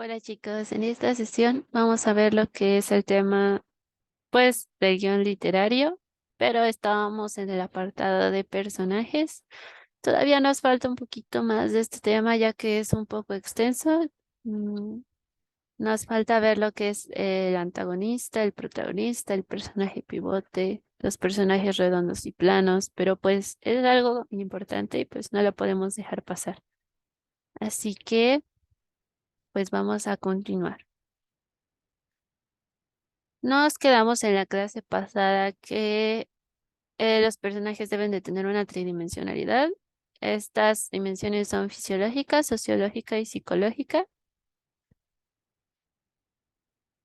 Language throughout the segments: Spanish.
Hola chicos, en esta sesión vamos a ver lo que es el tema, pues, del guión literario, pero estábamos en el apartado de personajes. Todavía nos falta un poquito más de este tema ya que es un poco extenso. Mm, Nos falta ver lo que es el antagonista, el protagonista, el personaje pivote, los personajes redondos y planos, pero pues es algo importante y pues no lo podemos dejar pasar. Así que, pues vamos a continuar. Nos quedamos en la clase pasada que los personajes deben de tener una tridimensionalidad. Estas dimensiones son fisiológica, sociológica y psicológica.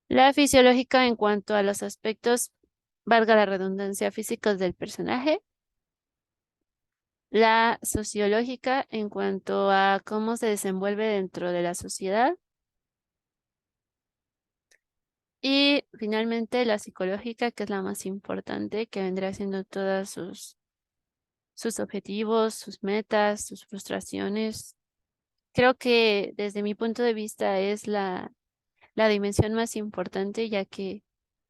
La fisiológica en cuanto a los aspectos, valga la redundancia, físicos del personaje. La sociológica en cuanto a cómo se desenvuelve dentro de la sociedad. Y finalmente la psicológica, que es la más importante, que vendrá siendo todas sus objetivos, sus metas, sus frustraciones. Creo que desde mi punto de vista es la dimensión más importante, ya que,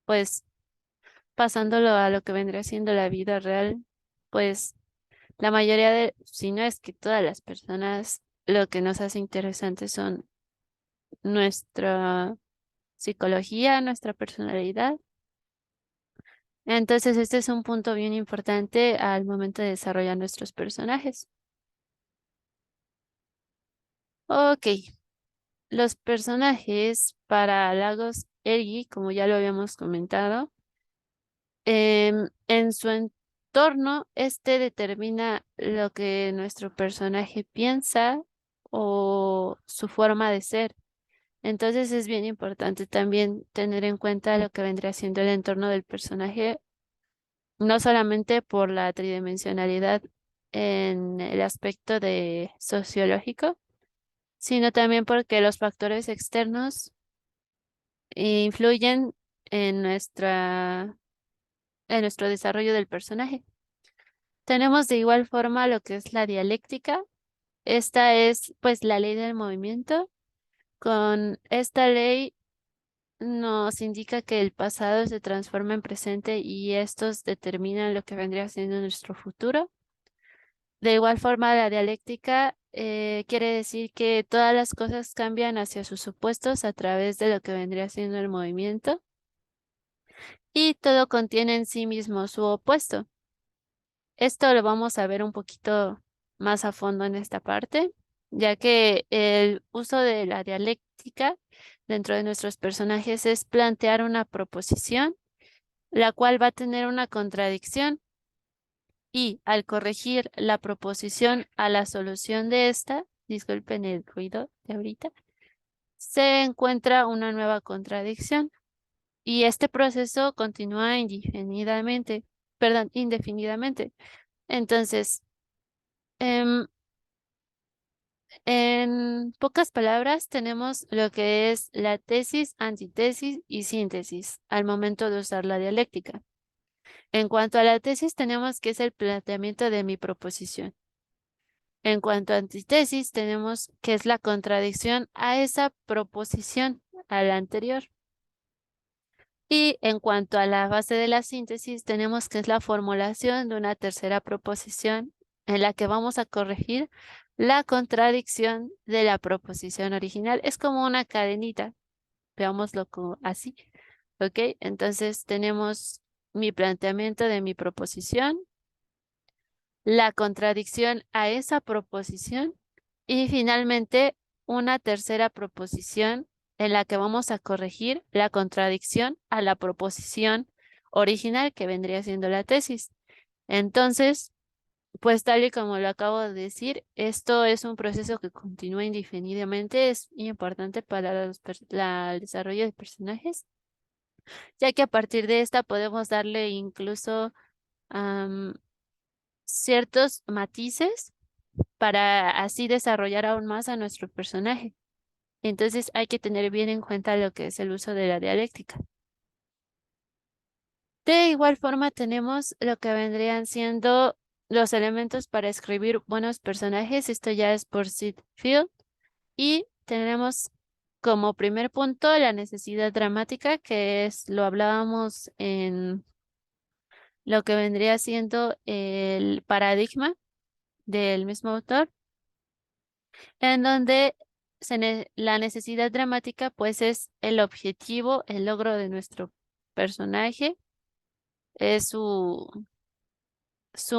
pues, pasándolo a lo que vendría siendo la vida real, pues, la mayoría de, si no es que todas las personas, lo que nos hace interesantes son nuestra psicología, nuestra personalidad. Entonces, este es un punto bien importante al momento de desarrollar nuestros personajes. Ok. Los personajes para Lagos Ergi, como ya lo habíamos comentado, en su entorno, este determina lo que nuestro personaje piensa o su forma de ser. Entonces es bien importante también tener en cuenta lo que vendría siendo el entorno del personaje, no solamente por la tridimensionalidad en el aspecto de sociológico, sino también porque los factores externos influyen en en nuestro desarrollo del personaje. Tenemos de igual forma lo que es la dialéctica. Esta es pues la ley del movimiento. Con esta ley nos indica que el pasado se transforma en presente y estos determinan lo que vendría siendo nuestro futuro. De igual forma, la dialéctica quiere decir que todas las cosas cambian hacia sus opuestos a través de lo que vendría siendo el movimiento. Y todo contiene en sí mismo su opuesto. Esto lo vamos a ver un poquito más a fondo en esta parte, ya que el uso de la dialéctica dentro de nuestros personajes es plantear una proposición, la cual va a tener una contradicción y al corregir la proposición a la solución de esta, disculpen el ruido de ahorita, se encuentra una nueva contradicción. Y este proceso continúa indefinidamente. Entonces, em, en pocas palabras, tenemos lo que es la tesis, antitesis y síntesis al momento de usar la dialéctica. En cuanto a la tesis, tenemos que es el planteamiento de mi proposición. En cuanto a antítesis, tenemos que es la contradicción a esa proposición, a la anterior. Y en cuanto a la base de la síntesis, tenemos que es la formulación de una tercera proposición en la que vamos a corregir la contradicción de la proposición original. Es como una cadenita, veámoslo como así, ¿ok? Entonces tenemos mi planteamiento de mi proposición, la contradicción a esa proposición y finalmente una tercera proposición en la que vamos a corregir la contradicción a la proposición original que vendría siendo la tesis. Entonces, pues tal y como lo acabo de decir, esto es un proceso que continúa indefinidamente, es importante para el desarrollo de personajes, ya que a partir de esta podemos darle incluso ciertos matices para así desarrollar aún más a nuestro personaje. Entonces hay que tener bien en cuenta lo que es el uso de la dialéctica. De igual forma tenemos lo que vendrían siendo los elementos para escribir buenos personajes. Esto ya es por Sid Field. Y tenemos como primer punto la necesidad dramática, que es, lo hablábamos en lo que vendría siendo el paradigma del mismo autor, en donde la necesidad dramática pues es el objetivo, el logro de nuestro personaje, es su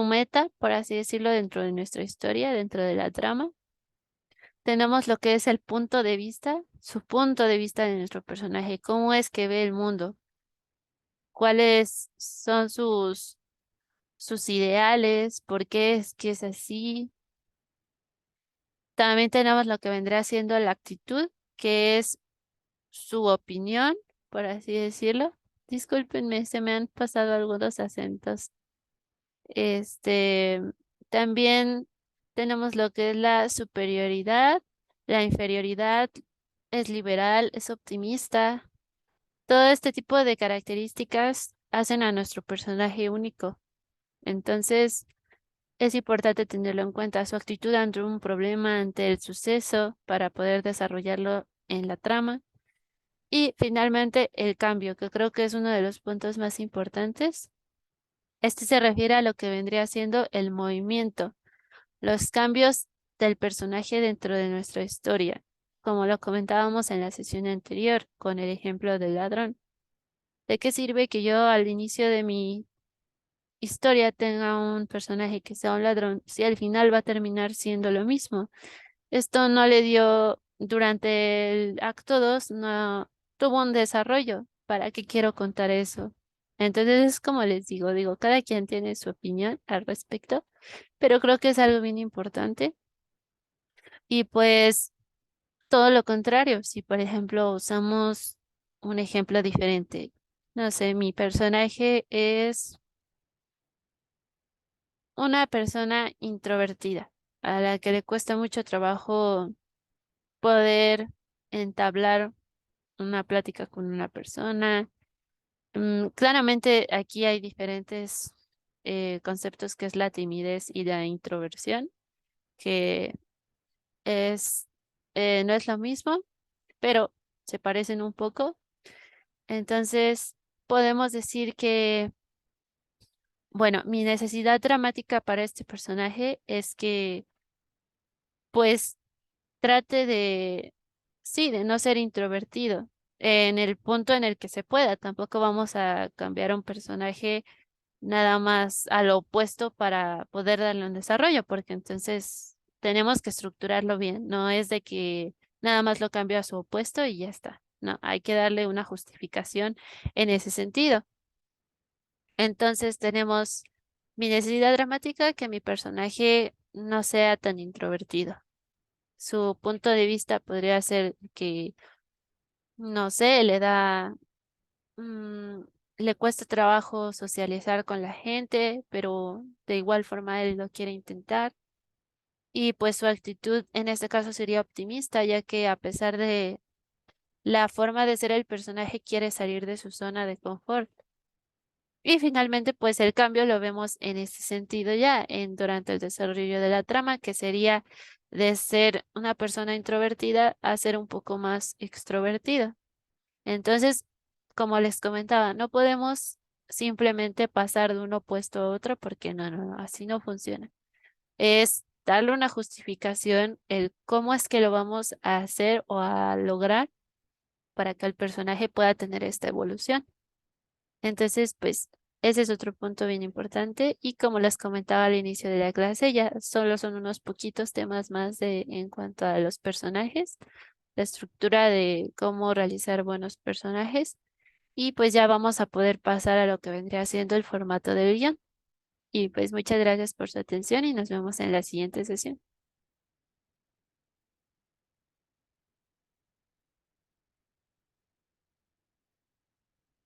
meta, por así decirlo, dentro de nuestra historia, dentro de la trama. Tenemos lo que es el punto de vista, su punto de vista de nuestro personaje, cómo es que ve el mundo, cuáles son sus ideales, por qué es que es así. También tenemos lo que vendría siendo la actitud, que es su opinión, por así decirlo. Discúlpenme, se me han pasado algunos acentos. Este, también tenemos lo que es la superioridad, la inferioridad, es liberal, es optimista. Todo este tipo de características hacen a nuestro personaje único. Entonces, es importante tenerlo en cuenta, su actitud ante un problema, ante el suceso, para poder desarrollarlo en la trama. Y finalmente, el cambio, que creo que es uno de los puntos más importantes. Este se refiere a lo que vendría siendo el movimiento, los cambios del personaje dentro de nuestra historia, como lo comentábamos en la sesión anterior con el ejemplo del ladrón. ¿De qué sirve que yo al inicio de mi historia tenga un personaje que sea un ladrón si al final va a terminar siendo lo mismo? Esto no le dio, durante el acto 2 no tuvo un desarrollo. ¿Para qué quiero contar eso? Entonces es como les digo, cada quien tiene su opinión al respecto, pero creo que es algo bien importante. Y pues todo lo contrario, si por ejemplo usamos un ejemplo diferente, no sé, mi personaje es una persona introvertida, a la que le cuesta mucho trabajo poder entablar una plática con una persona. Claramente aquí hay diferentes conceptos que es la timidez y la introversión, que es, no es lo mismo, pero se parecen un poco. Entonces, podemos decir que, bueno, mi necesidad dramática para este personaje es que, pues, trate de, sí, de no ser introvertido en el punto en el que se pueda. Tampoco vamos a cambiar a un personaje nada más a lo opuesto para poder darle un desarrollo, porque entonces tenemos que estructurarlo bien. No es de que nada más lo cambio a su opuesto y ya está. No, hay que darle una justificación en ese sentido. Entonces tenemos mi necesidad dramática, que mi personaje no sea tan introvertido. Su punto de vista podría ser que, no sé, mm, le cuesta trabajo socializar con la gente, pero de igual forma él lo quiere intentar. Y pues su actitud en este caso sería optimista, ya que a pesar de la forma de ser el personaje quiere salir de su zona de confort. Y finalmente, pues el cambio lo vemos en ese sentido ya durante el desarrollo de la trama, que sería de ser una persona introvertida a ser un poco más extrovertida. Entonces, como les comentaba, no podemos simplemente pasar de un opuesto a otro porque no, así no funciona. Es darle una justificación, el cómo es que lo vamos a hacer o a lograr para que el personaje pueda tener esta evolución. Entonces, pues, ese es otro punto bien importante. Y como les comentaba al inicio de la clase, ya solo son unos poquitos temas más en cuanto a los personajes, la estructura de cómo realizar buenos personajes. Y pues ya vamos a poder pasar a lo que vendría siendo el formato del guión. Y pues muchas gracias por su atención y nos vemos en la siguiente sesión.